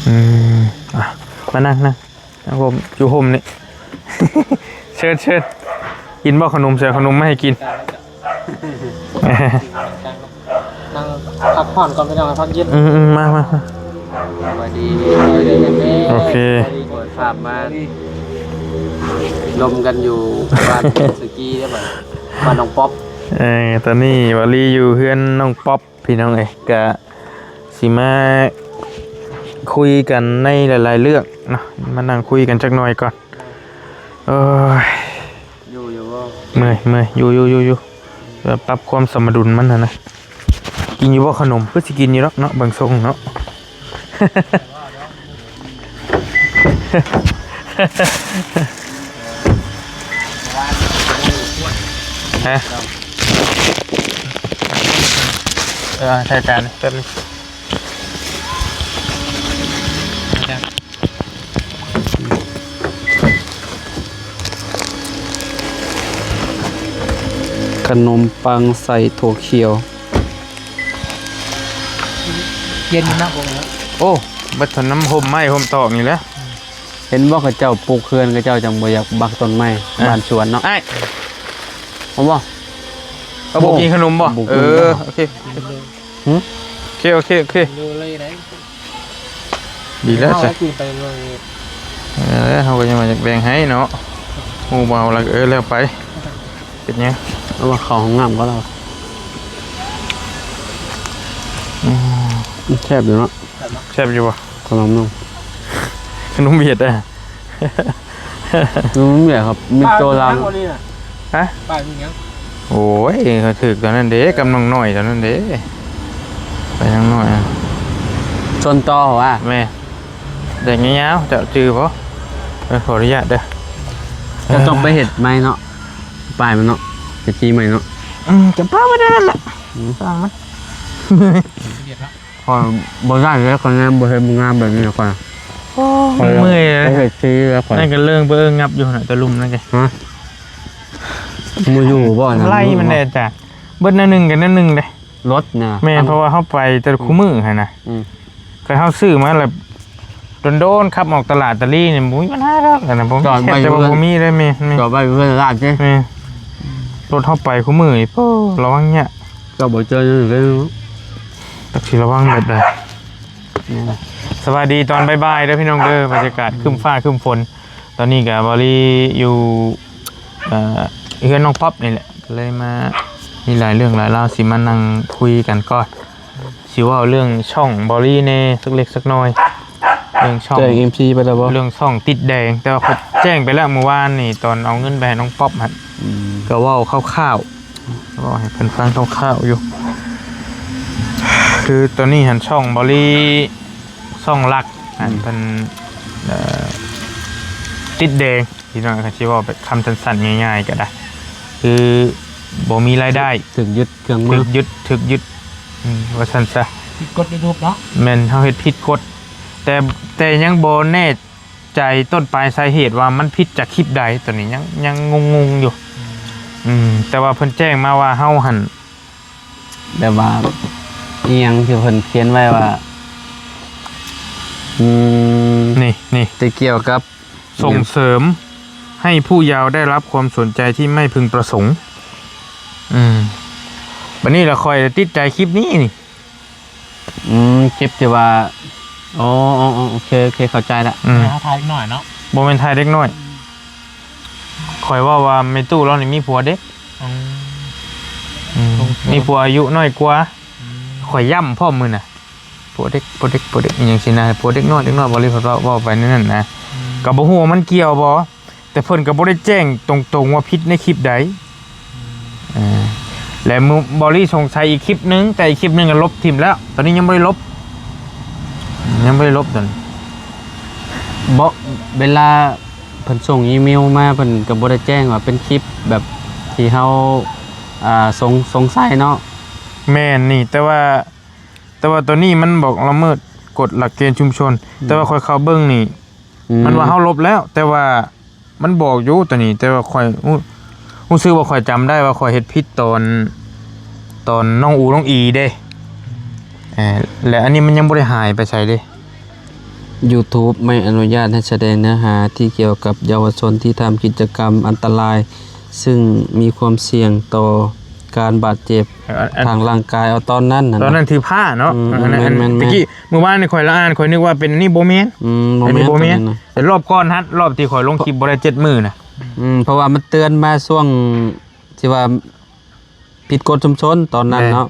อืมมานั่งผมอยู่ห่มนี่ เชิญกินบ่ขนมเสียขนมไม่ให้กิน นั่งพักผ่อนก่อนไปนอนพักเย็นมาสวัสดีโอเคเปิดภาพมาลมกันอยู่บ้านสกีได้ไหมบ้านน้องป๊อปตอนนี้วาลีอยู่เพื่อนน้องป๊อปพี่น้องเอกกะสิมาคุยกันในหลายๆเรื่องเนาะมานั่งคุยกันจักหน่อยก่อนอยู่ว่าเมื่อยอยู่ปรับความสมดุลมันนะกินอยู่ว่าขนมเพื่อสิกินอยู่หรอกเนาะบางทรงเนาะฮะใช่จานแป๊บนึงขนมปังใส่ถั่วเขียวเย็นนะผมโอ้บัดถนน้ำห่มไม้ห่มตอกนี่แหละเห็นว่าเขาเจ้าปลูกเขื่อนเขาเจ้าจังบ่อยากบักต้นไม้บ้านสวนเนาะผมบอกเขาบอกกินขนมบ่โอเคดีแล้วใช่เขาก็ยังมาจากแบ่งให้เนาะหมูเบาแล้วแล้วไปเป็นยังเอาว่าเขาห้องน้ำก็เราแคบอยู่เนาะแซ่บอยู่ป่ะขนมนุ่มขนมเบียดอ่ะขนมเบียดครับมีโจรังฮะโอ้ยเขาถือตอนนั้นเด้กำลังหน่อยตอนนั้นเด้ไปทางหน่อยชนต่อว่ะแม่แต่เงี้ยๆจะจือเพราะขออนุญาตเด้อจะต้องไปเห็ดไหมเนาะปลายมันเนาะจะจีไหมเนาะจะป้าไม่ได้นั่นแหละสร้างมันพอบ่ได้แล้วคนนั้นบ่เห็นงามแบบนี้ก่อนเมื่อยเลยเห็ดจีแล้วก่อนนั่นก็เรื่องเบอร์งับอยู่หน่อยตะลุมนั่นไงมืออยู่บ่นะไล่มันเลยจ้ะเบิ้ลนั่นหนึ่งกันนั่นหนึ่งเลยรถเนี่ยแม่เพราะว่าเข้าไปแต่คู่มือฮะนะก็เข้าซื้อมาแบบโดนขับออกตลาดตะลี่เนี่ยมุ้ยมันน่ารักนะผมแต่ว่าผมมีได้ไหมจอดไปเพื่อนร้านใช่ไหมรถเข้าไปคู่มือโอ้ระวังเนี่ยก็บ่เจอเลยตักชีระวังแบบใดสวัสดีตอนบ่ายๆเด้อพี่น้องเด้อบรรยากาศครึ้มฟ้าครึ้มฝนตอนนี้กับบริอยู่เพื่อนน้องป๊อปนี่แหละเลยมามีหลายเรื่องหลายราวสิมานั่งคุยกันก่อนสิว่าเรื่องช่องบริเน่สักเล็กสักน้อยเรื่องช่องเอ็มซีไปแล้วบ่เรื่องช่องติดแดงแต่ว่าเขาแจ้งไปแล้วเมื่อวานนี่ตอนเอาเงินไปให้น้องป๊อปฮะก็ว่าคร่าวๆก็ให้เพิ่นฟังคร่าวๆอยู่คือตอนนี้หันช่องบริช่องหลักหันเป็นติดแดงที่น้องเขาชื่อว่าแบบคำสั้นๆง่ายๆก็ได้คือบ่มีรายได้ถึกยึดเครื่องมือถึกยึดว่าซั่นซะผิดกฎ YouTube เนาะแม่นเฮาเฮ็ดผิดกฎแต่ยังบ่แน่ใจต้นปลายสาเหตุว่ามันผิดจากคลิปใดตัวนี้ยังงงๆอยู่แต่ว่าเพิ่นแจ้งมาว่าเฮาหั่นแบบว่าอีหยังที่เพิ่นเขียนไว้ว่านี่จะเกี่ยวกับส่งเสริมให้ผู้เยาว์ได้รับความสนใจที่ไม่พึงประสงค์วันนี้เราคอยติดใจคลิปนี้นี่คลิปที่ว่าอ๋อโอเคเข้าใจละถ่ายเล็กน้อยเนาะโมเมนต์ถ่ายเล็กน้อยคอยว่าไม่ตู้เรานี่มีผัวเด็กมีผัวอายุน้อยกว่าคอยย่ำพ่อมือน่ะผัวเด็กอย่างสินะผัวเด็กน้อยบริษัทว่าไปนั่นนะกับบ่ฮู้ว่ามันเกี่ยวบ่แต่เพิ่นก็บ่ได้แจ้งตรงๆว่าผิดในคลิปใดและบริสงสัยอีกคลิปนึงแต่อีกคลิปนึงก็ลบทิ่มแล้วตอนนี้ยังไม่ได้ลบตอนบ่เวลาเพิ่นส่งอีเมลมาเพิ่นก็บ่ได้แจ้งว่าเป็นคลิปแบบที่เฮาสงสัยเนาะแม่นนี่แต่ว่าตัวนี้มันบอกละเมิดกฎหลักเกณฑ์ชุมชนแต่ว่าค่อยเข้าเบิ่งนี่มันว่าเฮาลบแล้วแต่ว่ามันบอกอยู่ตัวนี้แต่ว่าค่อยรู้สึกว่าค่อยจำได้ว่าค่อยเฮ็ดผิดตอนน้องอีเด้และอันนี้มันยังบ่ได้หายไปใส่เด้ YouTube ไม่อนุญาตให้แสดงเนื้อหาที่เกี่ยวกับเยาวชนที่ทำกิจกรรมอันตราย ซึ่งมีความเสี่ยงต่อการบาดเจ็บทางร่างกายเอาตอนนั้นนะ ตอนนั้นถือผ้าเนาะ แม่นๆ ตะกี้เมื่อวานนี่ข่อยละอ่านข่อยนึกว่าเป็นนี่โบเมน โม อัน เม นี้ น โบ ต์ เมน นะ แต่รอบก่อนฮัทรอบที่ข่อยลงคลิปบ่ได้7มื้อน่ะ เพราะว่ามันเตือนมาช่วงที่ว่าผิดกฎชุมชนตอนนั้นเนาะ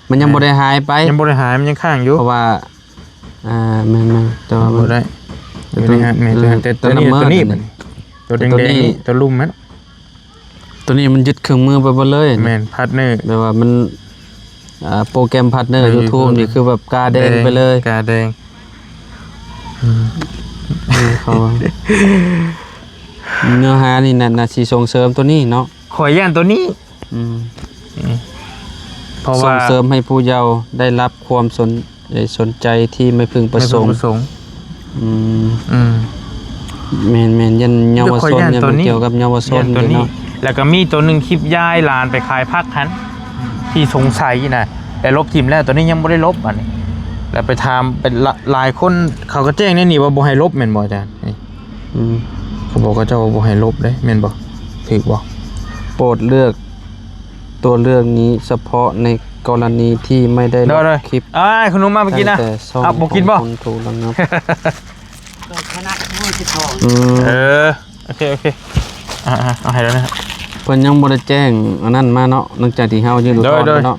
มันยังบ่ได้หายไป ยังบ่ได้หายมันยังค้างอยู่ เพราะว่าแม่นๆแต่ว่ามั บ่ น ได้อยู่ในฮัทแม่นแต่ตัวนี้ ตัวละเมิด ตัวนี้ อันนี้ ตัวแด ตัว ง นี้ ๆตัวลุ่มมัน ตัวนี้มันยึดเครื่องมือไปหมดเลย แม่นพาร์ทเนอร์ แต่ว่ามันโปรแกรมพาร์ทเนอร์ YouTube นี่คือแบบกาแดงไปเลย กาแดง เขาว่าเนื้อหานี่น่ะสิส่งเสริมตัวนี้เนาะ ข่อยย่านตัวนี้ อืม เพราะ ส่ ว่าง เสริมให้ผู้เยาว์ได้รับความสนใจที่ไม่พึงประสงค์ ไม่พึง อืม อืม แม่นๆยันเยาวชน ข่อยย้าน ยัน ตัวนี้ เกี่ยวกับเยาวชน ย่านตัวนี้ เนาะ แล้วก็มีตัวหนึงคลิปย้ายหลานไปขายผักหันที่สงสัยนะแต่ลบทิมแล้วตัวนี้ยังบ่ได้ลบอันนี้แล้วไปถามเป็นหลายคนเขาก็แจ้งแน่นี่ว่าบ่ให้ลบแม่นบ่อาจารย์นี่ อืม เขาบอกว่าเจ้าบ่ให้ลบเด้แม่นบ่ถูกบ่ โปรดเลือกตัวเลือกนี้เฉพาะในกรณีที่ไม่ได้ล เด้อบ เลย คลิป อ้ายขนมมาเมื่อกี้นะ ตั้งแต่ช่อง บ่กินบ่ ของคนถูกระงับ คณะผู้ที่ทอง เออโอเคเอาให้แล้วนะ เพิ่นยังบ่ได้แจ้งอันนั้นมาเนาะหลังจากที่เฮายื่นอุทธรณ์ โดย ไปเนาะ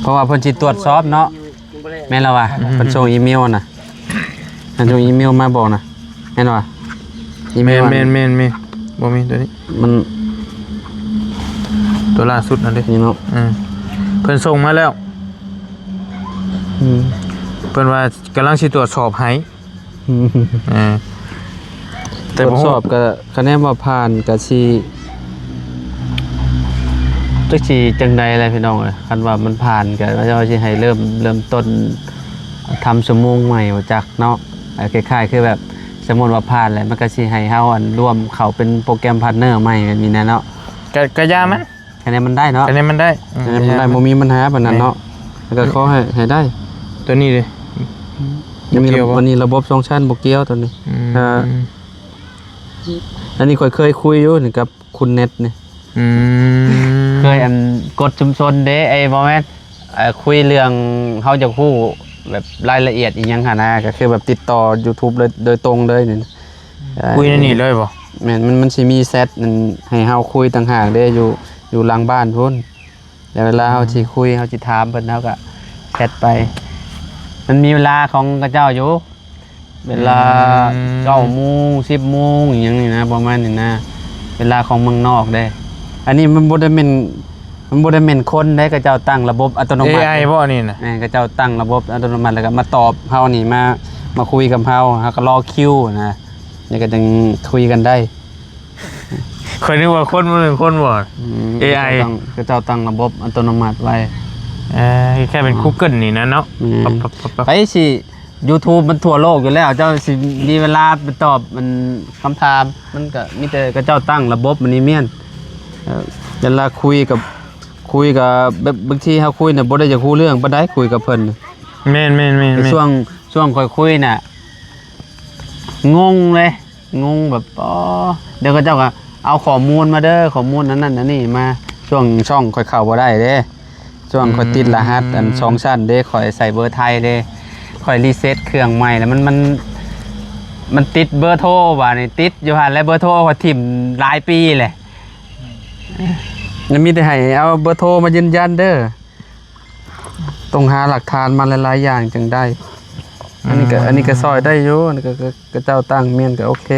เพราะว่าเพิ่นสิตรวจสอบเนาะแม่นแล้วว่ะเพิ่นส่งอีเมลน่ะเพิ่นส่งอีเมลมาบอกน่ะแม่นว่ะอีเม แม่ ล น อะ แม่นแม่นแม่นบ่มีตัวนี้ มัน ตัวล่าสุดนั่นเด้ นี่เนาะ เพิ่นส่งมาแล้ว อืม เพิ่นว่ากำลังสิตรวจสอบให้อ่า ตรวจสอบก็คะแนนว่าผ่านก็สิจักสิจังใดอะไรพี่น้องเอ้ยคันว่ามันผ่านก็ว่าจะสิให้เริ่มต้นทำชั่วโมงใหม่ว่าจักเนาะคล้ายๆคือแบบสมมุติว่าผ่านแล้วมันก็สิให้เฮาอันร่วมเข้าเป็นโปรแกรมพาร์ทเนอร์ใหม่แบบนี้นะเนาะ กะยามัน คะแนนมันได้เนาะ อันนี้มันได้ คะแนนมันได้บ่มีปัญหาปานนั้นเนาะแล้วก็ขอให้ได้ ตัวนี้เลย ยังมี บ่เกี่ยวบ่ วันนี้ระบบ2ชั้นบ่เกี่ยวตัวนี้ อืม อันนี้ข้อยเคยคุยอยู่นี่กับคุณเน็ตนี่ อืม เคยอันกดชุมชนเด้ไอ้บ่แม่นคุยเรื่องเฮาจะฮู้แบบรายละเอียดอีหยังหั่นนะก็คือแบบติดต่อ YouTube เลยโดยตรงเลยนี่ คุยในนี่เลยบ่ แม่นมันสิมีแชทนั่นให้เฮาคุยต่างหากเด้อยู่หลังบ้านพุ่นแล้วเวลาเฮาสิคุยเฮาสิถามเพิ่นเฮาก็แชทไป มันมีเวลาของกระเจ้าอยู่ เวลา9:00 น 10:00 นอย่างนี้นะประมาณนี้นะเวลาของเมืองนอกเด้อันนี้มันบ่ได้แม่นคนได้กระเจ้าตั้งระบบอัตโนมัติ AI บ่นี่น่ะ กระเจ้าตั้งระบบอัตโนมัติแล้วก็มาตอบเฮานี่มาคุยกับเฮาก็รอคิวนะนี่ก็จึงคุยกันได้ เคยนึกว่าคนบ่เป็นคนบ่ AI กระเจ้าตั้งระบบอัตโนมัติไว้ แค่เป็น Google นี่นะเนาะ ไปสิ YouTube มันทั่วโลกอยู่แล้วเจ้าสิมีเวลาไปตอบมันคำถามมันก็มีแต่กระเจ้าตั้งระบบมันนี่เมียนเวลาคุยกับแบบบางทีเฮาคุยน่ะบ่ได้จะคุยเรื่องบ่ได้คุยกับเพิ่น แม่นๆๆ ช่วงค่อยคุยน่ะงงเลยงงแบบเดี๋ยวก็เจ้าก็เอาข้อมูลมาเด้อข้อมูลนั้นอันนี้มาช่วงช่องค่อยเข้าบ่ได้เด้ช่วงค่อยติดรหัสอัน2ชั้นเด้ค่อยใส่เบอร์ไทยเด้ค่อยรีเซ็ตเครื่องใหม่แล้วมันติดเบอร์โทรว่านี่ติดอยู่หั่นแล้วเบอร์โทรค่อยถิ่มหลายปีเลยมันมีแต่ให้เอาเบอร์โทรมายืนยันเด้อต้องหาหลักฐานมาหลายๆอย่างจึงได้ อันนี้ก็ซอยได้อยู่อันนี้ก็เจ้าตั้งเมียนก็โอเค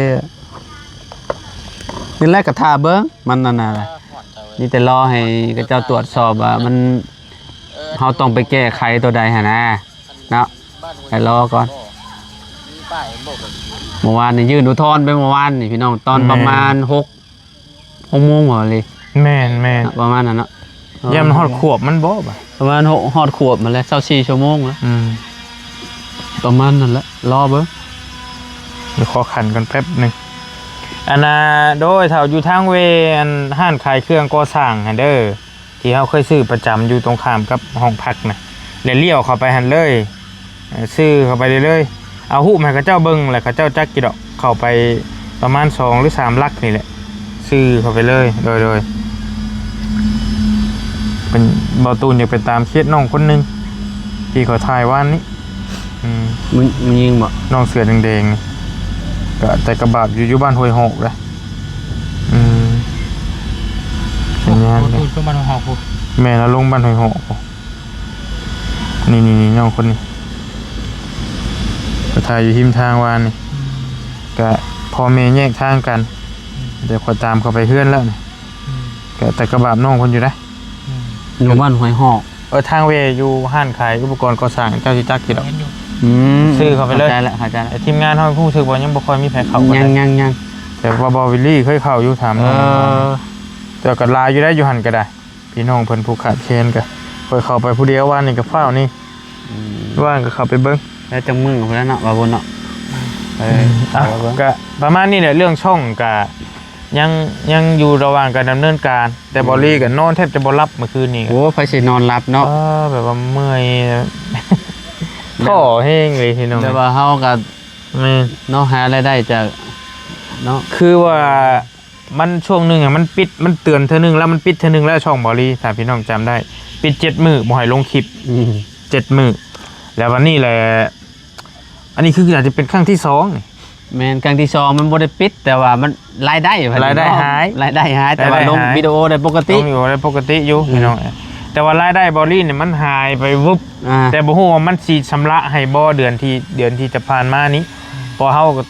นี่แรกก็ท่าเบิ่งมันนั่นน่ะนี่แต่รอให้กระเจ้าตรวจสอบว่ามันเฮาต้องไปแก้ไขตัวใดหั่นนะเนาะให้รอก่อนเมื่อวานนี่ยื่นอุทธรณ์ไปเมื่อวานนี่พี่น้องตอนประมาณ6 โมงเหรอเลย แม่น ประมาณนั้นเนาะ ย่ำฮอดขวบมันบ่บ่ ประมาณ6ฮอดขวบมาแล้ว24 ชั่วโมงแล้ว ประมาณนั้นแหละรอเบิ่ง เดี๋ยวขอขันกันแป๊บหนึงอันน่ะโดยแถวอยู่ทางเวอันห้านขายเครื่องก่อสร้างหั่นเด้อที่เฮาเคยซื้อประจำอยู่ตรงข้ามกับห้องพักน่ะแล้วเลี้ยวเข้าไปหั่นเลย ซื้อเข้าไปเรื่อยๆเอาหูปให้เขาเจ้าเบิ่งแล้วเขาเจ้าจักกี่ดอกเข้าไปประมาณ2หรือ3ลักนี่แหละซื้อเข้าไปเลยโดยเป็นบ่ตูนอยากไปตามเคสน้องคนนึงที่เขาถ่ายวันนี้มึงยิงบ่น้องเสือแดงๆนี่ก็แต่กระบาดอยู่บ้านห้วยหกเลยเป็นงานเลยก็บ้านห้วยหกแม่เราลงบ้านห้วยหกนี่น้องคนนี้ก็ถ่ายอยู่ทิมทางวานนี่ก็พอเมย์แยกทางกันเดี๋ยวขอตามเขาไปเพื่อนแล้วนี่ก็แต่กระบาดน้องคนอยู่ได้อยู่บ้านห้วยหอกทางเวอยู่ห้านขายอุปกรณ์ก่อสร้างเจ้าจิจักกี่ดอกซื้อเข้าไปเลยเข้าใจแล้วทีมงานห้องผู้ซื้อบอลยังบ่ค่อยมีแผลเข่ายังแต่ว่าบอวิลลี่เคยเข่าอยู่ถามแต่ก็ลายอยู่ได้อยู่หันก็ได้พี่น้องเพิ่นผู้ขาดเคนก็เคยเข้าไปผู้เดียววันนี้กับเฝ้านี่ว่างก็เข้าไปเบิ้งแล้วจังมึงของแล้วเนาะบาบนเนาะก็ประมาณนี้แหละเรื่องช่องก็ยังอยู่ระหว่างการดำเนินการแต่บอลลี่กับนอนแทบจะบ่รับเมื่อคืนนี้โอ้ไฟสินอนรับเนาะแบบว่าเมื่อยท่อแห้งเลยพี่น้องแต่ว่าเฮาก็เนาะหารายได้จากเนาะคือว่ามันช่วงนึงอ่ะมันปิดมันเตือนเธอนึงแล้วมันปิดเธอนึงแล้วช่องบอลลี่ถ้าพี่น้องจำได้ปิด7 มื้อบ่ให้ลงคลิป7 มื้อแล้ววันนี้แหละอันนี้คืออาจจะเป็นครั้งที่2นี่แม่นครั้งที่2มันบ่ได้ปิดแต่ว่ามันรายได้หายรายได้หายแต่ว่าลงวิดีโอได้ปกติลงวิดีโอได้ปกติอยู่พี่น้องแต่ว่ารายได้บอลลี่เนี่ยมันหายไปวุบแต่บ่ฮู้ว่ามันสิชำระให้บ่เดือนที่จะผ่านมานี้พอเฮาก็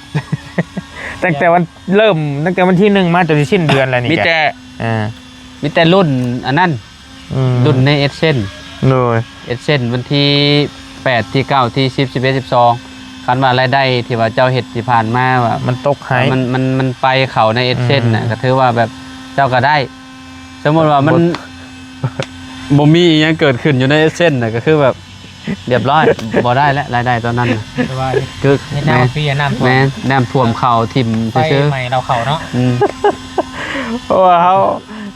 ตั้งแต่วันเริ่มตั้งแต่วันที่1มาจนถึงสิ้นเดือนแล้วนี่มีแต่รุ่นอันนั้นรุ่นในเอเซนเลยเอเซนวันที่8ที่9ที่10 11 12คันว่ารายได้ที่ว่าเจ้าเฮ็ดที่ผ่านมาว่ามันตกหายมันไปเข้าในเอเซนน่ะก็ถือว่าแบบเจ้าก็ได้สมมุติว่ามันบ่มีอีหยังเกิดขึ้นอยู่ในเส้นน่ะก็คือแบบเรียบร้อยบ่ได้แล้วรายได้ตอนนั้นน่ะคือน้ำปีน้ำท่วมน้ำท่วมเข่าทิ่มซื่อๆใหม่เราเข่าเนาะเพราะว่าเ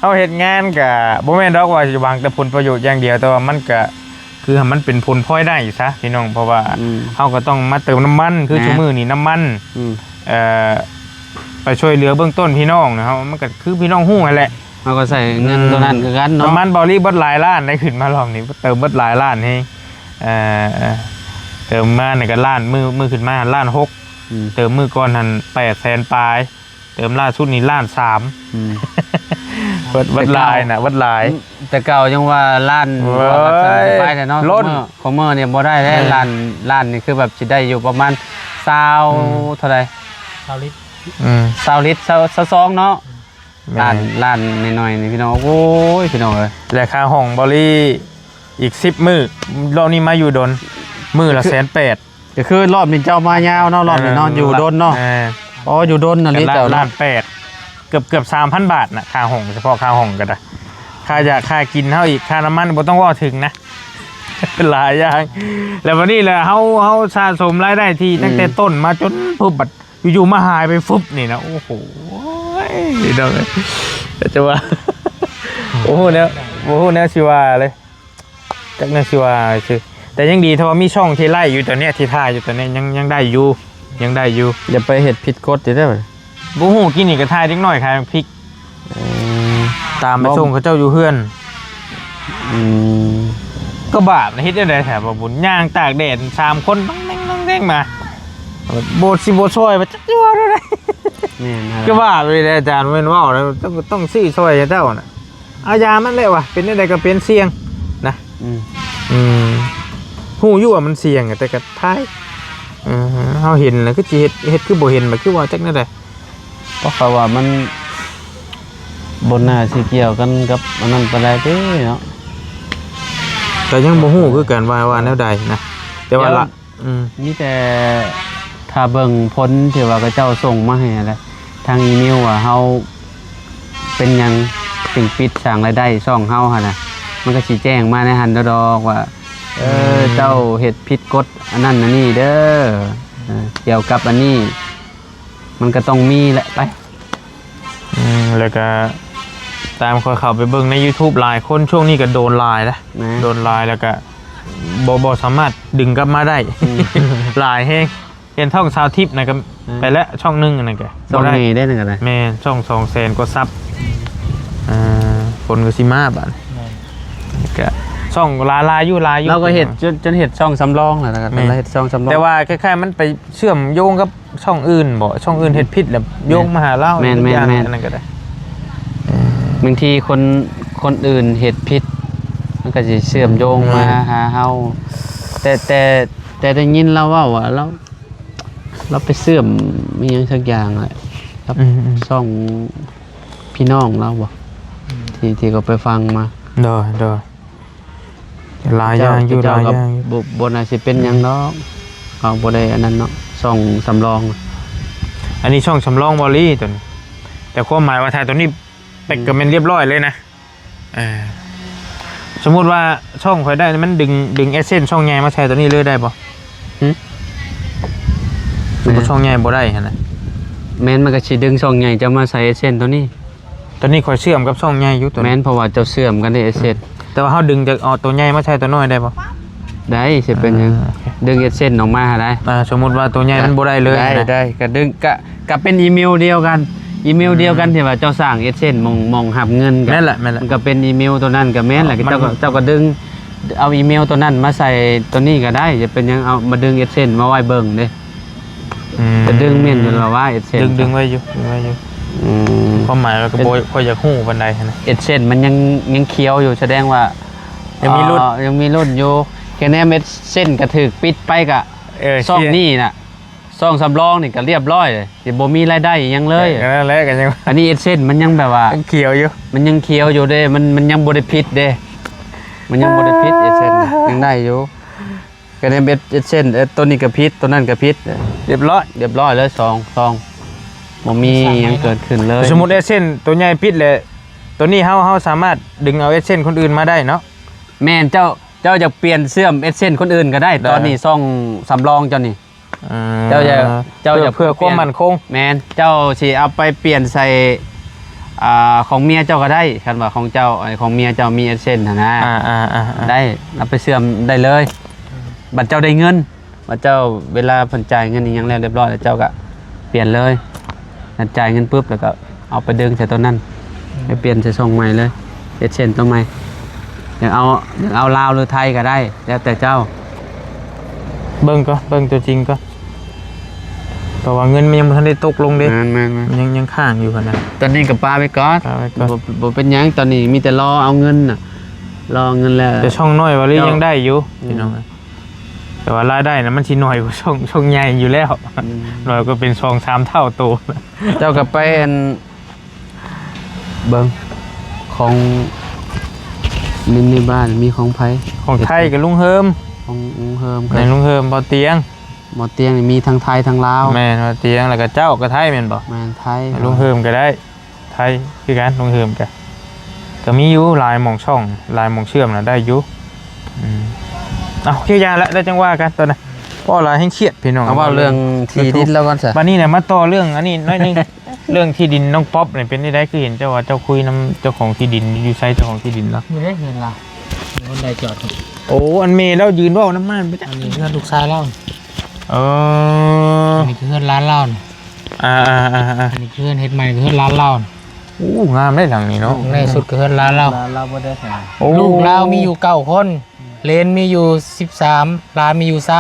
ฮาเฮ็ดงานก็บ่แม่นดอกว่าสิหวังแต่ผลประโยชน์อย่างเดียวแต่ว่ามันก็คือมันเป็นผลพลอยได้ซะพี่น้องเพราะว่าเฮาก็ต้องมาเติมน้ำมันคือชั่วมื้อนี้น้ำมันไปช่วยเหลือเบื้องต้นพี่น้องนะครับมันก็คือพี่น้องฮู้นั่นแหละเราก็ใส่เงินตัวนั้นคือกันเนาะน้ำมันบอลี่เบิดหลายล้านได้ขึ้นมารอบนี้เติมเบิดหลายล้านให้เติมมาเนี่ยก็ล้านมือขึ้นมาล้าน6เติมมือก่อนหัน800,000ปลายเติมล่าสุดนี่ล้าน3วัดลายนะวัดลายแต่เก่ายังว่าล้านไปแต่เนาะคอมเมอร์เนี่ยบ่ได้ล้านนี่คือแบบสิได้อยู่ประมาณ20เท่าไหร่20 ลิตร20 ลิตร22เนาะล้านน้อยๆนี่พี่น้องโอ้ยพี่น้องเอ้ยราคาห้องบอลี่อีก10 มื้อรอบนี้มาอยู่ดนมื้อละ180,000ก็คือรอบนี้เจ้ามายาวเนาะรอบนี้นอนอยู่ดนเนาะอ๋ออยู่ดนนั่นนี่แต่ล้าน8เกือบ 3,000 บาทน่ะค่าห้องเฉพาะค่าห้องก็ได้ค่ากินเฮาอีกค่าน้ำมันบ่ต้องว่าถึงนะหลายอย่างแล้ววันนี้แหละเฮาสะสมรายได้ที่ตั้งแต่ต้นมาจนปุ๊บบัดอยู่ๆมาหายไปฟึบนี่นะโอ้โหนี่ดอกจะว่าโอ้โหเนี่ยชิวาเลยจักเนี่ยชิวาคือแต่ยังดีถ้าว่ามีช่องที่ไล่อยู่ตอนเนี้ยที่ท่าอยู่ตอนเนี้ยยังได้อยู่อย่าไปเห็ดผิดกฎจะได้ไหมบูฮูกินอีกกระทายนิดหน่อยค่ะพริกตามไปส่งเขาเจ้าอยู่เพื่อนก็บาปนะฮิตได้แถบบุญย่างตากแดด3 คนต้องเด้งมาโบช่วยมาจักจั่วด้วยก็บาปเลยอาจารย์เว้นว่าต้องซื้อช่วยเจ้าน่ะเอายามันเลยวะเป็นอะไรก็เป็นเสี่ยงนะหูยั่วมันเสี่ยงแต่กระทายเขาเห็นแล้วก็จีเฮ็ดคือบ่เห็นแบบคือว่าจักนั่นแหละเพราะว่ามันบนหน้าสีเกี่ยวกันกับอันนั้นไปได้เด้เนาะแต่ยังบ่ฮู้คือกันว่าแนวใดนะแต่ว่าละมีแต่ถ้าเบิ่งผลที่ว่าเจ้าส่งมาให้อะไรทางอีเมลว่าเฮาเป็นหยังถึงปิดสร้างรายได้ช่องเฮาหั่นน่ะมันก็สิแจ้งมาในหันดอกว่าเจ้าเฮ็ดผิดกฎอันนั้นอันนี้เด้อเกี่ยวกับอันนี้มันก็ต้องมีแหละไปแล้วก็ตามเข้าไปเบิ่งใน YouTube หลายคนช่วงนี้ก็โดนไลน์นะโดนไลน์แล้วก็ บ่สามารถดึงกลับมาได้ หลายแฮงเห็นท่องซาวทิปนะก็ไปแล้วช่องนึงนั่นก็ ช่องนี้ได้นึงกันเลย แม่ช่อง200,000ก็ซับคนก็สิมาบัดก็ช่องลายอยู่ เราก็เห็ดจนเห็ดช่องสำรองแล้วนะครับเราเห็ดช่องสำรองแต่ว่าคล้ายๆมันไปเชื่อมโยงกับช่องอื่นบ่ช่องอื่นเฮ็ดผิดแล้วโยงมาหาเรา แม่น อันนั้นก็ได้ บางทีคนอื่นเห็ดผิดมันก็จะเชื่อมโยงมาหาเฮาแต่ได้ยินเราว่าเราไปเสื่อมมีอย่างสักอย่างเลยครับช่องพี่น้องเราบ่ที่ก็ไปฟังมาเด้อหลายอย่างอยู่หลายอย่าง บนอาจสิเป็นหยังเนาะเขาบ่ได้อันนั้นเนาะช่องสำรอง อันนี้ช่องสำรองบอลลี่ตัวนี้แต่ความหมายว่าถ่ายตัวนี้เป็กก็เป็นเรียบร้อยเลยนะสมมุติว่าช่องคอยได้มันดึงเอเซนช่องใหญ่มาใช้ตัวนี้เลยได้บ่สมมุติช่องใหญ่บ่ได้ฮะนะแม้นมันก็สิดึงช่องใหญ่จะมาใส่เส้นตัวนี้คอยเชื่อมกับช่องใหญ่อยู่ตัวแม้นเพราะว่าเจ้าเชื่อมกันได้เส้นแต่ว่าเฮาดึงจากตัวใหญ่มาใช้ตัวน้อยได้บ่ได้สิเป็นยังดึงเส้นออกมาได้สมมุติว่าตัวใหญ่มันบ่ได้เลยได้ก็ดึงก็เป็นอีเมลเดียวกันที่ว่าเจ้าสร้างเส้นมองหับเงินกันนั่นแหละมันก็เป็นอีเมลตัวนั้นก็แม่นแหละเจ้าก็ดึงเอาอีเมลตัวนั้นมาใส่ตัวนี้ก็ได้จะเป็นยังเอามาดึงเส้นมาไว้เบิ่งเด้จะดึงเม่นอยู่แล้วว่าเส้นดึงไว้อยู่ความหมายเราก็บ่ค่อยอยากฮู้ปานใดนะเส้นมันยังเคี้ยวอยู่แสดงว่ายังมีรุ่นอยู่แค่นี้เส้นก็ถูกปิดไปก็ช่องนี้น่ะช่องสำรองนี่ก็เรียบร้อยเลยสิบ่มีรายได้ยังเลยนั่นแหละกันยังอันนี้เส้นมันยังแบบว่าเขียวอยู่มันยังเคี้ยวอยู่เด้มันยังบ่ได้พิษเด้มันยังบ่ได้พิษเส้นยังได้อยู่ก็ได้เส้นตัวนี้ก็พิษตัวนั้นก็พิษเรียบร้อยเลยซองบ่มีหยังเกิดขึ้นเลยสมมุติเส้นตัวใหญ่พิษเลยตัวนี้เฮาสามารถดึงเอาเส้นคนอื่นมาได้เนาะแม่นเจ้าจะเปลี่ยนเสื่อมเส้นคนอื่นก็ได้ตอนนี้ซองสำรองเจ้านี่เจ้าจะเพื่อความมั่นคงแม่นเจ้าสิเอาไปเปลี่ยนใส่ของเมียเจ้าก็ได้คันว่าของเจ้าของเมียเจ้ามีเส้นนะได้เอาไปเสื่อมได้เลยบัดเจ้าได้เงินบัดเจ้าเวลาเพิ่นจ่ายเงินยังแล้วเรียบร้อยแล้วเจ้าก็เปลี่ยนเลยจ่ายเงินปุ๊บแล้วก็เอาไปดึงใส่ตัวนั้นไปเปลี่ยนใส่ช่องใหม่เลยเส้นตัวใหม่อยากเอาลาวหรือไทยก็ได้แล้วแต่เจ้าเบิ่งตัวจริงก็เพราะว่าเงินมันยังไม่ทันได้ตกลงเด้ยังค้างอยู่ขนาดตอนนี้กับปลาไปก่อนบ่เป็นยังตอนนี้มีแต่รอเอาเงินน่ะรอเงินแล้วแต่ช่องน้อยวารียังได้อยู่พี่น้องแต่ว่ารายได้นะมันสิน้อยกว่าช่องใหญ่อยู่แล้วน้อยก็เป็นช่อง3 เท่าโตเจ้ากับไปเบิ่งของในบ้านมีของไผของไทยกับลุงเฮิมของลุงเฮิมในลุงเฮิมบ่เตียงนี่มีทั้งไทยทั้งลาวแม่นบ่เตียงแล้วก็เจ้าก็ไทยแม่นบ่แม่นไทยลุงเฮิมก็ได้ไทยคือกันลุงเฮิมก็มีอยู่หลายหม่องช่องหลายหม่องเชื่อมน่ะได้อยู่เกี่ยวยาแล้วได้จังว่ากันตอนนั้นเพราะอะไรให้เครียดพี่น้องเอาว่าเรื่องที่ดินแล้วก่อนซะวันนี้เนี่ยมาต่อเรื่องอันนี้น้อยนึง เรื่องที่ดินน้องป๊อปเนี่ยเป็นได้คือเห็นเจ้าว่าเจ้าคุยน้ำเจ้าของที่ดินอยู่ไซต์เจ้าของที่ดินแล้วไม่ได้เงินละคนใดจอดโอ้อันเมย์แล้วยืนว่าน้ำมันไปอันนี้เพื่อนลูกชายเล่าอันนี้คือเพื่อนร้านเล่าอันนี้คือเพื่อนเฮ็ดใหม่คือเพื่อนร้านเล่างามได้หลังนี้เนาะในสุดคือเพื่อนร้านเล่าลูกเรามีอยู่9 คนเลนมีอยู่13ร้านมีอยู่20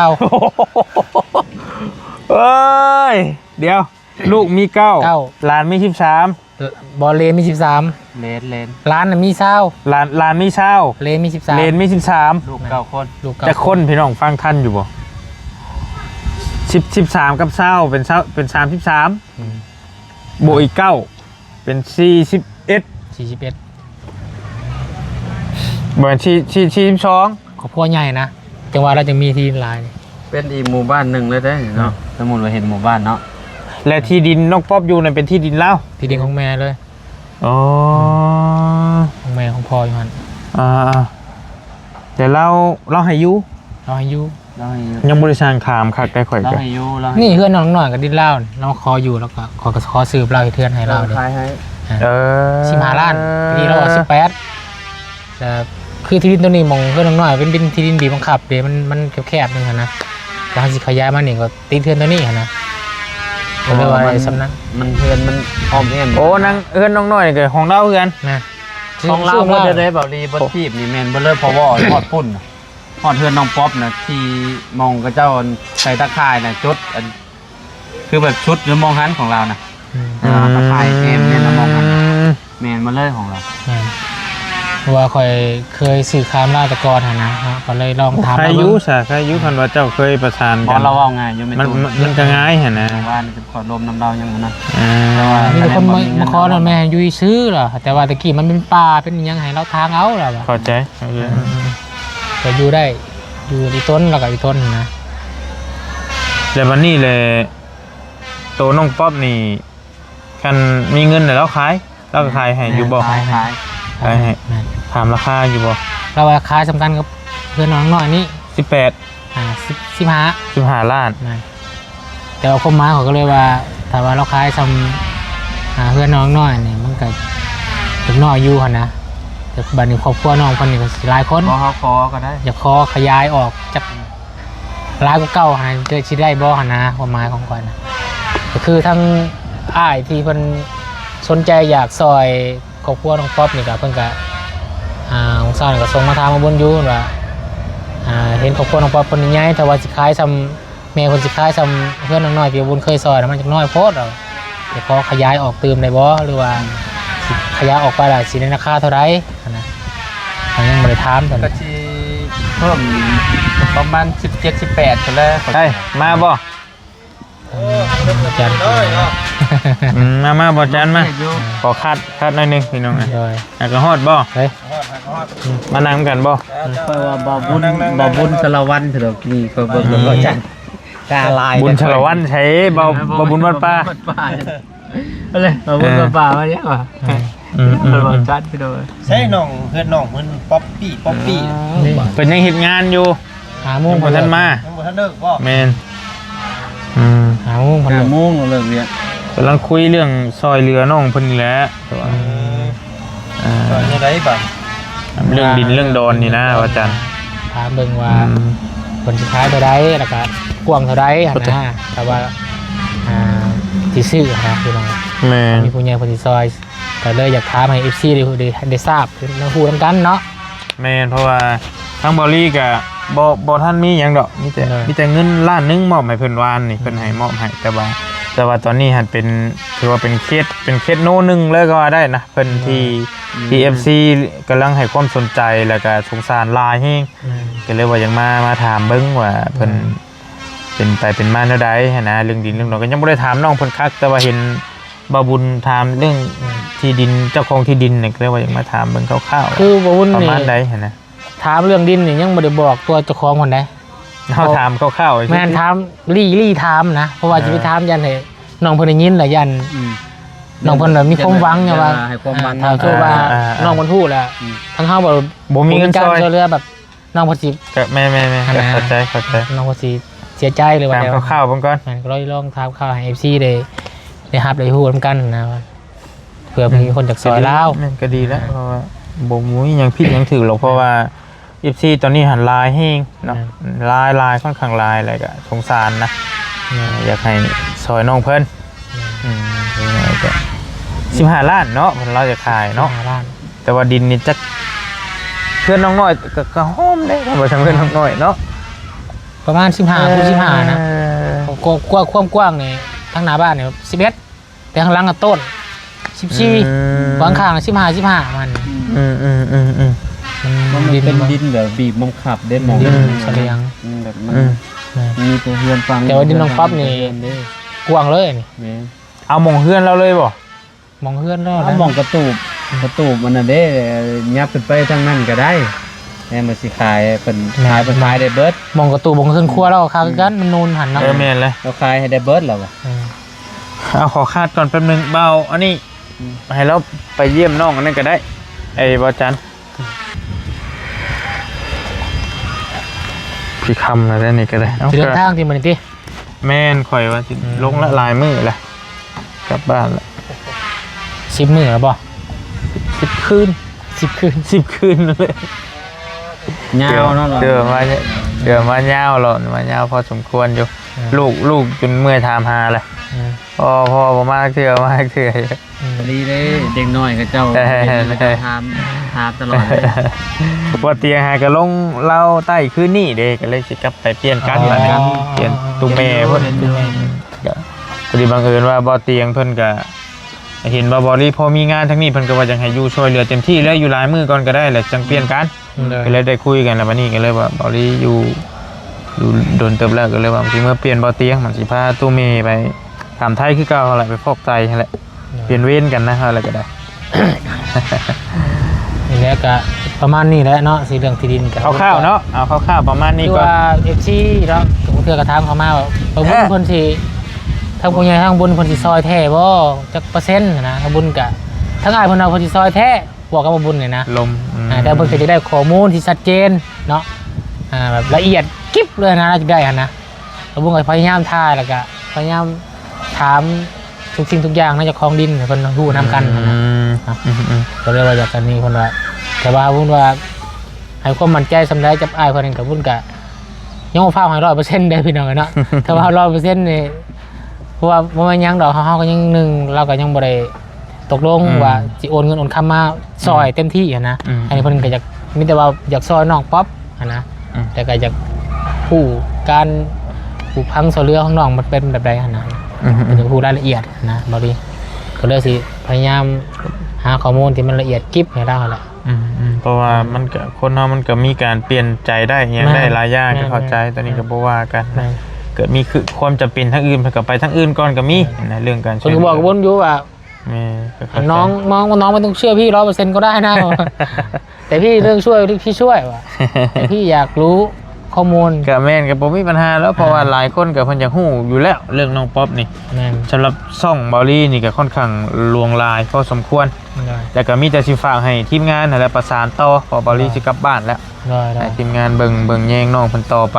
เอ้ยเดี๋ยวลูกมี9หลานมี13บอลเลนมี13เลนร้านน่ะมี20หลานมี20เลนมี13เลนมี13ลูก9 คนจะคนพี่น้องฟังทันอยู่บ่13กับ20เป็น33บวกอีก9เป็น41บ่42ขอพ่อใหญ่นะจังหวะเราจะมีที่ลายเป็นอีกหมู่บ้านหนึ่งเลยได้เนาะสมมุติว่าเห็นหมู่บ้านเนาะและที่ดินน้องป๊อปอยู่เนี่ยเป็นที่ดินเล่าที่ดินของแม่เลยอ๋อของแม่ของพ่ออยู่มันแต่เราให้ยูยังบริษัทขามคักได้ข่อยกันนี่เพื่อนน้องหน่อยกับดินเล่าเราขออยู่แล้วก็ขอสืบเล่าให้เพื่อนให้เราดิ15 ล้านปีเรา18แต่ คือที่ดินตัวนี้มองเพื่อนน้อยเป็นดินที่ดินบีบบังคับเดี๋ยวมันแคบๆนึงนะแล้วสิขยายมานี่ก็ตีเพื่อนตัวนี้นะก็เลยว่าไอ้สำนัก มันเพื่อนมันอ้อมแอม โอ้นางเอื้อนน้องน้อยนี่ก็ของเราเอื้อน นะ ของเราเพื่อจะได้แบบรีบทีบนี่แมนเบลเลอร์พอวอทอดปุ่นทอดเพื่อนน้องป๊อปนะที่มองกระเจ้าใส่ตะข่ายนะจุดคือแบบชุดหรือมองหันของเรานะตะข่ายแอมเนี่ยนะมองหันแมนเบลเลอร์ของเรา เพราะว่าคอยเคยสื่อคามล่าตะกอนนะก็เลยลองถาม ใครยุซะใครยุคันว่าเจ้าเคยประสาน พ กั อน เราเอาไงยังไม่ มันก็ง่ายหั่นนะ ว่าจะขอลมน้ำเรายังนั้น มีแต่คนมาขอนะแม่ยุยซื้อเหรอแต่ว่าตะกี้มันเป็นป่าเป็นยังไงเราทางเอาเหรอ เข้าใจ แต่อยู่ได้อยู่อีต้นแล้วก็อีต้นนะ แต่วันนี้เลยโตน้องป๊อปนี่คันมีเงินแล้วขายเราก็ขายให้อยู่บ่ ขาย ขายให้ถามราคาอยู่บ่ เราราคาสำคัญกับเพื่อนน้องน้อยนี่ 18 15 ล้าน แต่ว่าคนมาเขาก็เลยว่าถ้าว่าเราขายเพื่อนน้องน้อยนี่มันก็ถึงน้อยอยู่หั่นนะแต่บัดนี้ครอบครัวน้องคนนี้ก็สิหลายคน ขอเขาขอก็ได้ อยากขอขยายออกจากร้ายกว่าเก่าหั่นจะสิได้บ่หั่นนะความหมายของข่อยนะก็คือทั้งอ้ายที่เพิ่นสนใจอยากซอยครอบครัวน้องป๊อปนี่ก็เพิ่นก็ของซ่านก็ส่งมาถามมาบนอยู่ว่าเห็นครอบครัวน้องป๊อปเพิ่นใหญ่แต่ว่าสิขายซ้ำแม่เพิ่นสิขายซ้ำเพื่อนน้อยๆที่บุญเคยซอยมันจักน้อยโพดเอาเดี๋ยวขอขยายออกเติมได้บ่หรือว่าสิขยายออกไปล่ะสิในราคาเท่าใดนะยังบ่ได้ถามตอน ก็ นี้ จะเพิ่มประมาณ17-18ตัวแล้ว เฮ้ยมาบ่ จันทร์ มาบ่จันมาขอคัดหน่อยนึงพี่น้อง โดย ก็ฮอดบ่ เฮ้ย มานั่งกันบ่ เพราะว่าบ่บุญสารวันเถอะนี่เขาเบิ่งแล้วก็จังกาลาย บุญชลวันใช้เบาบุญวัดป้า อะไรบ่บุญวัดป่ามาเนี่ยว่ะเพิ่นบ่จัดพี่น้อง ใช่น้องเพื่อนน้องเพิ่นป๊อปปี้ เพิ่นยังเฮ็ดงานอยู่ หาโมง บ่ทันมา ยังบ่ทันเลิกบ่ แม่นหาโมง 5โมงเลิกเรียน กำลังคุยเรื่องซอยเรือน้องเพิ่นนี่แหละแต่ว่า ตอนนี้ได้บ่ เรื่องดินเรื่องดอนนี่นะว่าจัน ถามเบิ่งว่าคนสุดท้ายเท่าใดแล้วก็กว้างเท่าใดหั่นนะแต่ว่าที่ซื้อนะพี่น้อง แม่น มีผู้ใหญ่คนที่ซอยก็เลยอยากถามให้ FC ได้ทราบแล้วฮู้นำกันเนาะ แม่นเพราะว่าทางบอลลี่ก็บ่ทันมีหยังดอกมีแต่เงินล้านนึงมอบให้เพิ่นวานนี่เพิ่นให้มอบให้แต่ว่าตอนนี้หันเป็นถือว่าเป็นเคสโนนึงเลยก็ว่าได้นะเพิ่นที่ FC กำลังให้ความสนใจแล้วก็สงสารหลายแฮงก็เลยว่ายังมาถามเบิ่งว่าเพิ่นเป็นไปเป็นมาแนวใดหันนะเรื่องดินเรื่องดอนก็ยังบ่ได้ถามน้องเพิ่นคักแต่ว่าเห็นบ่บุญถามเรื่องที่ดินเจ้าของที่ดินนี่ก็เลยว่ายังมาถามเบิ่งคร่าวๆ คือบ่วุ่น ประ นี่ มาณใดหันนะ ถามเรื่องดินนี่ยังบ่ได้บอกตัวเจ้าของคนใด เขาถามคร่าวๆ แม่นถามลี่ถามนะเพราะว่าสิไปถามยันให้น้องเพิ่นได้ยินแหละยันน้องเพิ่นน่ะมีความหวังว่า ให้ความหวัง ถ้าโชว่าน้องเพิ่นพูดแล้วทั้งเฮาบ่ บ่มีเงินซอย ช่วยเหลือแบบน้องเพิ่นสิ ก็แม่เข้าใจ น้องเพิ่นสิเสียใจเลยว่า ตาม เดี๋ยว คร่าวๆเบิ่งก่อน มันก็ลองถามข่าวให้ FC ได้รับได้ฮู้นำกันนะว่าเผื่อมีคนจากซอยลาว นั่นก็ดีแล้วเพราะว่าบ่มีหยังผิดหยังถูกหรอกเพราะว่า FC ตอนนี้หันลายแฮงเนาะลายค่อนข้างลายอะไรก็สงสารนะอยากให้ซอยน้องเพิ่นยังไงก็15 ล้านเนาะเพิ่นเราจะขายเนาะ 5ล้าน แต่ว่าดินนี่จักเพื่อนน้องน้อยก็หอมเด้บ่ทำเพื่อนน้องน้อยเนาะ ประมาณ15คูณ15นะกว้างความกว้างนี่ทั้งหน้าบ้านนี่11แต่ข้างหลังก็ต้น14วางข้าง15มัน มันเป็นดินแบบบีบบังคับได้มอง ดินเสลียง แบบมันมีตัวเฮือนฟัง แต่ว่าดินน้องป๊อปนี่กว้างเลยนี่ เอาหม่องเฮือนเราเลยบ่ มองเฮือนรอด เอามองกระตูบมันน่ะเด้ยับขึ้นไปทางนั้นก็ได้แม่มันสิขายเป็นขายได้เบิด มองประตูมองขึ้นครัวแล้วคากันมันนูนหันนะ แม่นเลย เราขายให้ได้เบิดแล้วว่ะ เอาขอคาดก่อนแป๊บนึงเบาอันนี้ให้เราไปเยี่ยมน้องอันนั้นก็ได้ไอ้บอจันพี่คำอะไรนี่ก็ได้ เดินทางที่มันนี่ แม่นข่อยว่าสิลงละลายมือละกลับบ้านละ 10 มื้อแล้วบ่ 10 คืน 10 คืน 10 คืนเลย ยาวเนาะ เดือมายาวหรอมายาวพอสมควรอยู่ลูกจนเมื่อยถามหาเลยพ่อผมมากเถื่อดีเลยเด็กน้อยกับเจ้าถามตลอดเลย ว่าเตียงหากระลงเล่าใต้คืนนี่เด็กก็เลยสิกลับไปเปลี่ยนกันแล้วเนี่ยเปลี่ยนตุ้มเมย์พอดีบังเอิญว่าบ่เตียงเพิ่นก็เห็นว่าบอลี่พอมีงานทั้งนี้เพิ่นก็ว่าจังให้อยู่ช่วยเหลือเต็มที่แล้วอยู่หลายมื้อก่อนก็ได้แหละจังเปลี่ยนกันก็เลยได้คุยกันแล้วบัดนี้ก็เลยว่าบอลี่อยู่โดนเติบแล้วก็เลยว่าสิเมื่อเปลี่ยนบ่เตียงมันสิพาตุ้มเมย์ไปถามไทยคือเก่าแหละไปฟอกไตนั่นแหละเปลี่ยนเวรกันนะอะไรก็ได้ นี่แหละก็ประมาณนี้แหละเนาะสิเรื่องที่ดินกัน คร่าวๆเนาะเอาคร่าวๆประมาณนี้ คือ ก่อน ว่าFC เนาะเพื่อกระทำเขามาว่าประบุญเพิ่นสิทางผู้ใหญ่ทางบุญเพิ่นสิซอยแท้บ่จักเปอร์เซ็นต์นะทางบุญก็ทั้งอ้ายเพิ่นเอาเพิ่นสิซอยแท้บอกกับบุญเนี่ยนะ ลม แต่เพิ่นก็จะได้ข้อมูลที่ชัดเจนเนาะแบบละเอียดกิ๊บเลยนะเราจะได้หั่นนะแล้วบุญก็พยายามทายแล้วก็พยายามถามทุกสิ่งทุกอย่างในเจ้าของดินเพิ่นฮู้นำกันนะก็เลยว่าจากกันนี้เพิ่นว่าแต่ว่าบุญว่าให้ความมั่นใจสำได้จับอ้ายเพิ่นกับบุญก็ยังบ่ฟ้าวให้ 100% ได้พี่น้องเนาะ ถ้าว่า 100% นี่เพราะว่าบ่แม่นหยังดอกเฮาก็ยังนึงเราก็ยังบ่ได้ตกลงว่าสิโอนเงินโอนคำมาซอยเต็มที่หั่นนะอันนี้เพิ่นก็อยากมีแต่ว่าอยากซอยน้องป๊อปหั่นนะแต่ก็อยากผู้การผู้พังซอยเรือของน้องมันเป็นแบบใดหั่นนะเป็นผู้รายละเอียดนะบ่ดีก็เลยสิพยายามหาข้อมูลที่มันละเอียดกิ๊บให้ได้แหละ เพราะว่ามันก็คนเฮามันก็มีการเปลี่ยนใจได้อย่างได้หลายอย่างก็เข้าใจตอนนี้ก็บ่ว่ากันเกิดมีคือความจำเป็นทั้งอื่นไปกับไปทั้งอื่นก่อนก็มีนะเรื่องการ คนก็บอกกับบุญอยู่ว่าน้องไม่ต้องเชื่อพี่ 100% ก็ได้นะ แต่พี่เรื่องช่วยพี่ช่วยว่ะแต่พี่อยากรู้ข้อมูล ก็แม่นก็บ่มีปัญหาแล้วเพราะว่าหลายคนก็เพิ่นอยากฮู้อยู่แล้วเรื่องน้องป๊อปนี่สำหรับช่องเบาลี่นี่ก็ค่อนข้างลวงลายพอสมควรแล้วก็มีแต่สิฝากให้ทีมงานนั่นแหละประสานต่อพอเบาลี่สิกลับบ้านแล้วให้ทีมงานเบิ่งแยงน้องเพิ่นต่อไป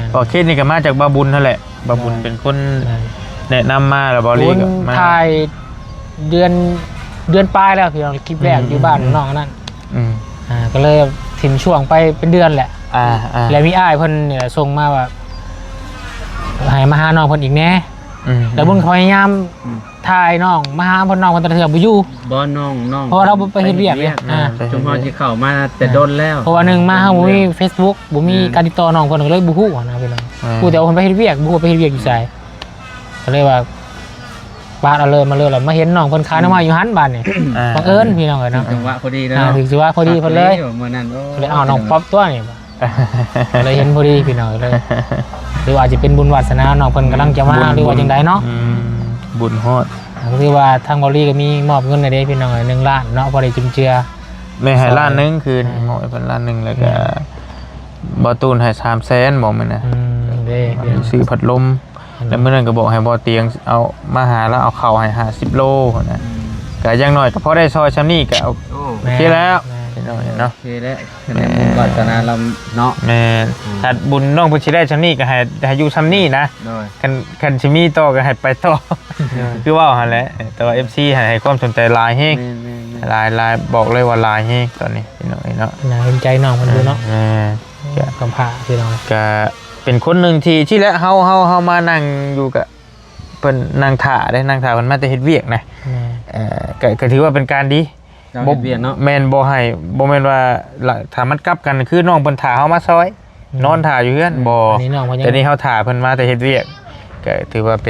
เพราะเคสนี้ก็มาจากบาบุญนั่นแหละบาบุญเป็นคนแนะนำมาแล้วเบาลี่ก็มาถ่ายเดือนปลายแล้วพี่น้องคลิปแรกอยู่บ้านน้องนั่นก็เลยทิ้งช่วงไปเป็นเดือนแหละแล้วมีอ้ายเพิ่นเนี่ยส่งมาว่าให้มาหาน้องเพิ่นอีกแน่แล้วบุญพยายามถ่ายน้องมาหาเพิ่นน้องเพิ่นตะเถื่อบ่อยู่บ่น้องเพราะเราไปเฮ็ดเวียกเนี่ยจุมพรสิเข้ามาแต่โดนแล้วเพราะว่านึงมาเฮาบ่มี Facebook บ่มีการติดต่อน้องเพิ่นก็เลยบ่ฮู้นะพี่น้องฮู้แต่ว่าเพิ่นไปเฮ็ดเวียกบ่ฮู้ไปเฮ็ดเวียกอยู่ไสก็เลยว่าบ้านเอาเลยมาเลยแล้วมาเห็นน้องเพิ่นขายน้ำมันอยู่หันบ้านนี่บังเอิญพี่น้องเอ้ยเนาะจังหวะพอดีเนาะถึงจังหวะพอดีเพิ่นเลยมื้อนั้นเลยเอาน้องป๊อปตัวนี่เลยเห็นพอดีพี่น้องเลยหรือว่าอาจจะเป็นบุญวาสนาน้องเพิ่นกำลังจะมาหรือว่าจังไดเนาะบุญฮอดก็คือว่าทางบริก็มีมอบเงินให้เด้พี่น้อง1 ล้านเนาะพอได้จุนเจือไม่ให้ล้านนึงคืนมอบให้เพิ่นล้านนึงแล้วก็บ่ตูนให้300,000บ่แม่นนะเด้ซื้อพัดลมแล้วเมื่อนั้นก็บอกให้บ่เตียงเอามาหาแล้วเอาเข้าให้50 โลนะก็อย่างน้อยก็พอได้ซอยชำนี้ก็โอเคแล้วเนาะโอเคแล้วบุญวาสนาเราเนาะแม่ถ้าบุญน้องเพิ่นสิได้ชำนี้ก็ให้อยู่ชำนี้นะคันสิมีต่อก็ให้ไปต่อคือว่าหั่นแหละแต่ว่า FC ให้ความสนใจหลายแฮงหลายบอกเลยว่าหลายแฮงตอนนี้พี่น้องเนาะน่าเห็นใจน้องเพิ่นดูเนาะกำพร้าพี่น้องก็เป็นคนหนึ่งที่แล้วเฮามานั่งอยู่กับเพิ่นนั่งถ่าได้นั่งถ่าเพิ่นมาแต่เฮ็ดเวียกนะก็ถือว่าเป็นการดีบ่เวียนเนาะแม่นบ่ให้บ่แม่นว่าถ้ามันกลับกันคือน้องเพิ่นถ่าเฮามาซอยนอนถ่าอยู่เฮือนบ่แต่นี่เฮาถ่าเพิ่นมาแต่เฮ็ดเวียกก็ถือว่าเ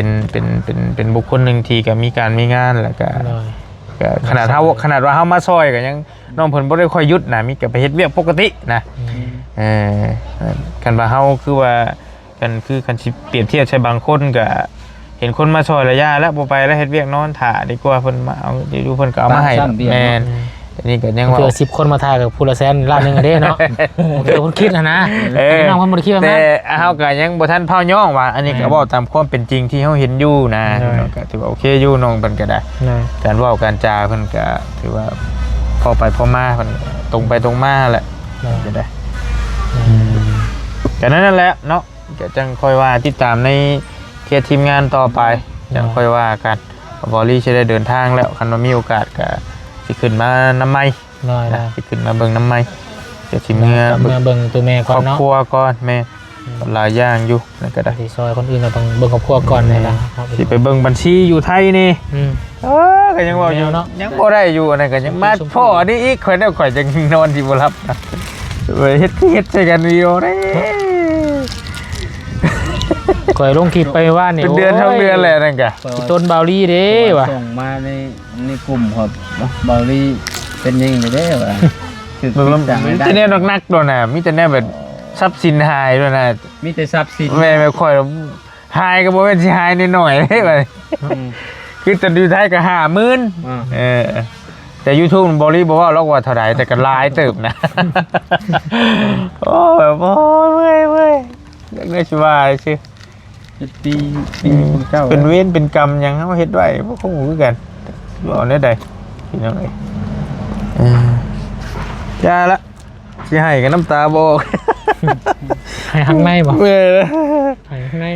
ป็นบุคคลหนึ่งที่ก็มีการมีงานแล้วก็ขนาดว่าเฮามาซอยก็ยังน้องเพิ่นบ่ได้ค่อยหยุดนะมีก็ไปเฮ็ดเวียกปกตินะกันว่าเฮาคือว่ากันคือกันสิเปรียบเทียบใช้บางคนก็เห็นคนมาช่วยระยะแล้วบ่ไปแล้วเฮ็ดเวียกนอนถ่าดีกว่าเพิ่นมาเอาดูเพิ่นก็เอามาให้แม่นอันนี้ก็ยังว่าเจอ10 คนมาถ่ายกับผู้ละแสนล้านนึงเด้เนาะเดี๋ยวเพิ่นคิดนะน้องเพิ่นบ่ได้คิดว่าแต่เฮาก็ยังบ่ทันเผาย่องว่าอันนี้ก็เว้าตามความเป็นจริงที่เฮาเห็นอยู่นะก็ถือว่าโอเคอยู่น้องเพิ่นก็ได้การเว้าการจาเพิ่นก็ถือว่าพอไปพอมาเพิ่นตรงไปตรงมาแหละจะได้ก็นั่นแหละเนาะก็จังค่อยว่าติดตามในเคสทีมงานต่อไปจังค่อยว่ากันบอลี่จะได้เดินทางแล้วคันว่ามีโอกาสก็สิขึ้นมาน้ำไม้สิขึ้นมาเบิ่งน้ำไม้ จะสิเมื่อ เมื่อเบิ่งตัวแม่ ค ก่อ รอน บ เนาะ ครัวก่อนแม่หลายอย่างอยู่นั่นก็ได้ ที่ซอยคนอื่นเราต้องเบิ่งครอบครัวก่อนเลยนะ สิไปเบิ่งบัญชีอยู่ไทยนี่ อืม ก็ยังบอกอยู่ เนาะ ยังบ่ได้อยู่อันนั้นก็ยังมาพ่อนี่อีกข่อยได้ข่อยจะนอนที่บ่รับนะเว้ยเฮ็ดใส่กันวิดีโอได้ ก่อยลงคลิปไปว่าเนี่ย เป็นเดือนทั้งเดือนแหละนั่นก็ ต้นบาวลี่เด้ว่ะ ส่งมาในกลุ่มครับบาลีเป็นยังไงได้วะคือ มัน ต่าง มี ได้ แต่แนวนักๆด้วยนะมีแต่แนวแบบทรัพย์สินหายด้วยนะ มีแต่ทรัพย์สิน แม่ค่อยหายก็บ่แม่นสิหายนิดหน่อยเด้บัดคือแต่อยู่ไทยก็50,000แต่ YouTube บ่รีบ่ว่าหรอกว่าเท่าใดแต่ก็หลายเติบนะ โอ้แบบโอ้ยเว้ยอยากได้สิว่าซื่อ ปีคนเก้า เป็นเวรเป็นกรรมหยังเฮาเฮ็ดไว้บ่คงคือกันบ่ได้ใดพี่น้องเอ้ยจ้าละสิให้กันน้ำตาบ่ออก ให้ข้างในบ่ เมื่อยแล้ว ให้ข้างใน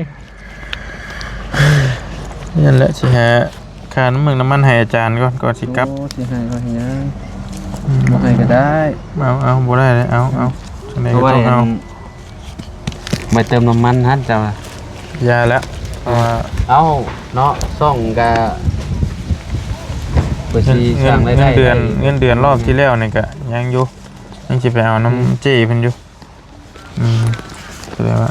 นั่นแหละสิฮะค่าน้ำมึงน้ำมันให้อาจารย์ก่อนสิกลับ โอ้สิให้ก็ให้ยังบ่ให้ก็ได้ เอาบ่ได้เลยเอาจังได๋ เพ ก็ ราะว่า ต้องเอา ไปเติมน้ำมันฮั่นจ้ะว่ะ ยาแล้วเพราะว่า เอาเนาะซ่องกะเปิดสิสร้างรายได้ เงินเดือนรอบที่แล้วนี่ก็ยังอยู่ยังสิไปเอาน้ำเจ้เพิ่นอยู่แสดงว่า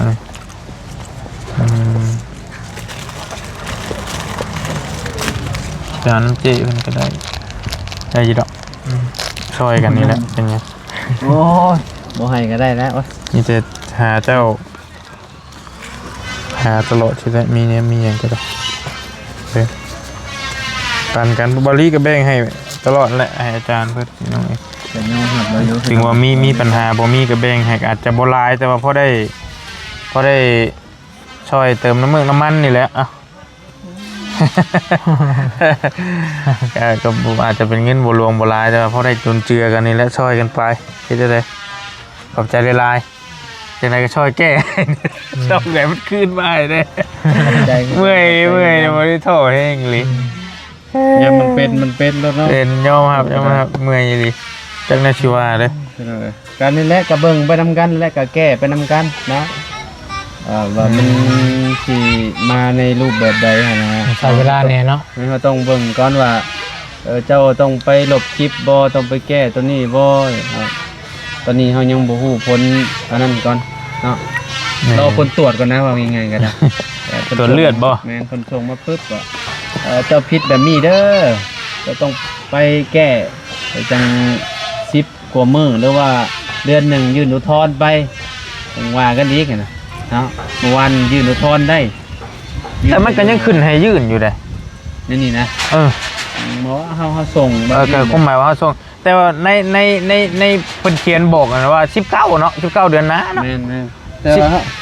จานน้ำเจ้เพิ่นก็ได้อยู่ดอกช่วยกันนี่แหละเป็นไง โอ้ยบ่ให้ก็ได้แล้วโอ๊ย นี่จะหาเจ้าหาตลอดใช่ไหมมีเนี่ยมีอย่างก็ได้โอเคปันกันบาลีก็แบ่งให้ตลอดแหละให้อาจารย์เพื่อนน้องเอง จะยอมรับเราอยู่ ถึงว่ามีปัญหาบ่มีก็แบ่งให้อาจจะบ่หลายแต่ว่าพอได้ช่วยเติมน้ำมันนี่แหละอ่ะ ก็อาจจะเป็นเงินบ่รวมบ่หลายแต่ว่าพอได้จุนเจือกันนี่แหละช่วยกันไปคิดได้เลยขอบใจหลายๆจังไดก็ช่วยแก้ ต้องไงมันคืนมาเด้ เมื่อยบ่ได้โทษแฮงเลย ยังมันเป็นแล้วเนาะ เป็นยอมครับเมื่อยอีหลีจังได๋สิว่าเด้อ การนี่แหละก็เบิ่งไปนำกันและก็แก้ไปนำกันเนาะว่ามันสิมาในรูปแบบใดหั่นนะ ใช้เวลาเนี่ยเนาะ เราต้องเบิ่งก่อนว่าเจ้าต้องไปลบคลิปบ่ต้องไปแก้ตัวนี้บ่ตอนนี้เฮายังบ่ฮู้ผลอันนั้นก่อนเนาะรอผลตรวจก่อนนะว่ายังไงก็ได้ ตรวจเลือดบ่ แม่นคนส่งมาปึ๊บก็เจ้าผิดแบบนี้เด้อจะต้องไปแก้ไปจัง10กว่ามื้อหรือว่าเดือนหนึงยื่นอุทธรณ์ไปจังว่ากันอีกนะเนาะเมื่อวานยื่นอุทธรณ์ได้ แต่มันก็ยังขึ้นให้ยื่นอยู่เด้ นี่นะ หมอเฮาส่งแบบ ก็คงหมายว่าเขาส่งแต่ว่าในเพิ่นเขียนบอกนะว่า19เนาะ19เดือนนะเนาะ แม่น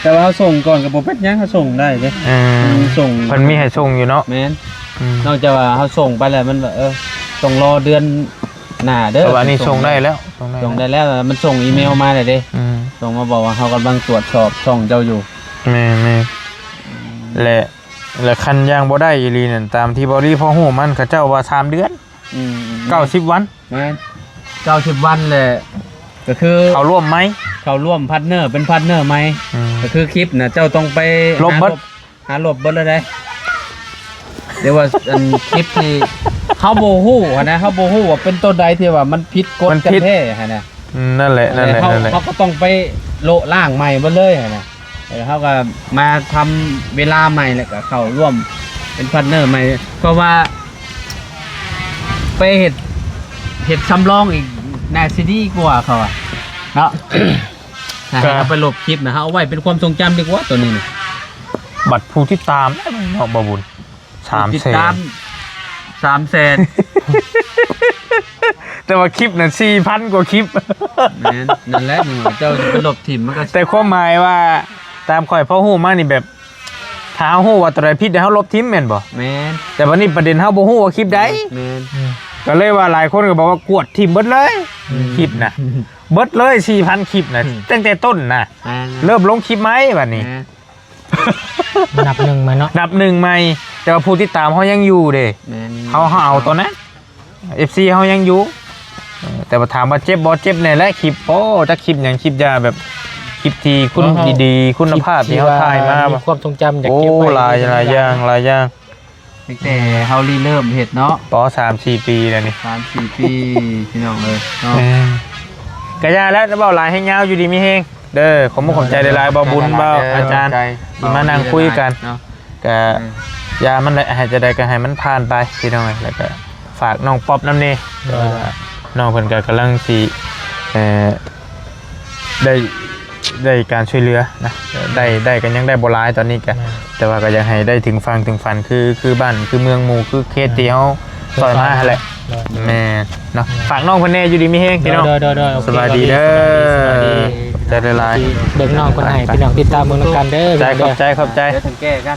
แต่ว่าเฮาส่งก่อนก็บ่เป็นหยังเฮาส่งได้เด้ส่ง เพิ่นมีให้ส่งอยู่เนาะ แม่นนอกจากว่าเฮาส่งไปแล้วมันต้องรอเดือนหน้าเด้อ แต่ว่านี่ส่งได้แล้ว ส่งได้แล้วมันส่งอีเมลมาเลยเด้ส่งมาบอกว่าเฮากำลังตรวจสอบช่องเจ้าอยู่ แม่และคันย่างบ่ได้อีหลีนั่นตามที่บริพอฮู้มันเขาเจ้าว่า3เดือน90วัน แม่น90วันแหละก็คือ เขาร่วมไหม เขาร่วมพาร์ทเนอร์เป็นพาร์ทเนอร์ไหมก็คือคลิปน่ะเจ้าต้องไป ลบเบิด หาลบเบิดเลยได้เดี๋ยวว่าอันคลิปที่เฮาบ่ฮู้นะเฮาบ่ฮู้ว่าเป็นต้นใดที่ว่ามันผิดกฎกันแท้ฮะนะ นั่นแหละ เขาก็ต้องไปโละล่างใหม่เบิดเลยฮะนะเขาก็มาทำเวลาใหม่แล้วก็เข้าร่วมเป็นพาร์ทเนอร์ใหม่เพราะว่าไปเฮ็ดซ้ำรองอีกน่าสิดีกว่าเขาอะเนาะ เอาไปลบคลิปนะฮะเอาไว้เป็นความทรงจำดีกว่าตัวนี้นะ บัตรผู้ที่ตามเนาะบ่บุญ ติดตาม 300,000 แต่ว่าคลิปน่ะ 4,000 กว่าคลิป นั่นแหละเจ้าจะไปลบถิ่มมันก็ แต่ความหมายว่าตามข่อยพ่อฮู้มานี่แบบถ้าเฮาฮู้ว่าตัวใดผิดเดี๋ยวเฮาลบทิ้งแม่นบ่ แม่น แต่วันนี้ประเด็นเฮาบ่ฮู้ว่าคลิปใด แม่น ก็เลยว่าหลายคนก็บอกว่ากวดทิ้งเบิดเลยคลิปน่ะเบิดเลย 4,000 คลิปน่ะตั้งแต่ต้นน่ะ แม่น เริ่มลงคลิปไหมบัดนี้ นับหนึ่งมาเนาะ นับหนึ่งใหม่แต่ว่าผู้ที่ตามเฮายังอยู่เด้ แม่น เฮาเอาตัวนั้น FC เฮายังอยู่ แต่ว่าถามว่าเจ็บบ่เจ็บเนี่ยแหละคลิปโอ้จักคลิปหยังคลิปยาแบบคลิปที่คุณดีๆคุณภาพที่เขาถ่ายมา มีความทรงจำอยาก โอ้ เก็บไว้ หลายอย่าง ตั้งแต่เฮารีเริ่มเฮ็ดเนาะ ป3-4 ปีแล้วนี่ 3-4 ปีพี่น้องเอ้ยเนาะ กะยาแล้วจะเบาหลายให้ยาวอยู่ดีมีเฮงเด้อขอมุขอบใจหลายๆบ่บุญบ่อาจารย์ที่มานั่งคุยกัน เนาะ กะยามันแหละให้จะได้ก็ให้มันผ่านไปพี่น้องแล้วก็ฝากน้องป๊อปน้ำนี่น้องเพิ่นก็กำลังสิได้การช่วยเหลือนะได้กันยังได้บ่หลายตอนนี้ก็แต่ว่าก็อยากให้ได้ถึงฟังถึงฝันคือบ้านคือเมืองหมู่คือเขตที่เฮาซอยมาหั่นแหละแม่เนาะฝากน้องเพิ่นแน่อยู่ดีมีเฮงพี่น้อง โดยโอเค สบายดีเด้อใจละลาย เบิ่งน้องคนไหนพี่น้องติดตามเบิ่งนำกันเด้อ ขอบใจ เดี๋ยวถึงแก้กัน